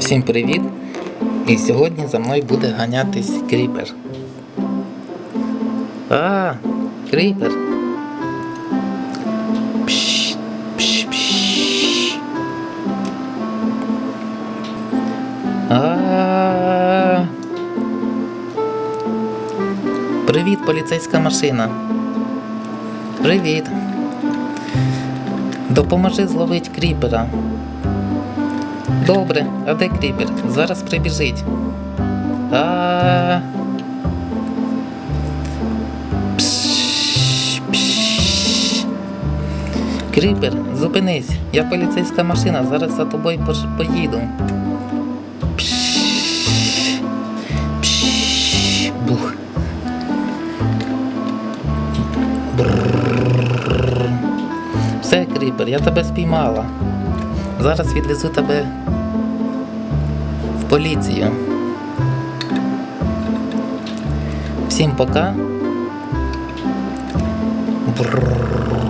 Всім привіт! І сьогодні за мною буде ганятись кріпер. Кріпер! Пш, пш, пш. Привіт, поліцейська машина. Привіт. Допоможи зловити кріпера. Добре, а де кріпер? Зараз прибіжить. Пш, пш. Кріпер, зупинись. Я поліцейська машина, зараз за тобою поїду. Пш, пш, бух. Бррр. Все, кріпер, я тебе спіймала. Зараз відвезу тебе в поліцію. Всім пока. Бррр.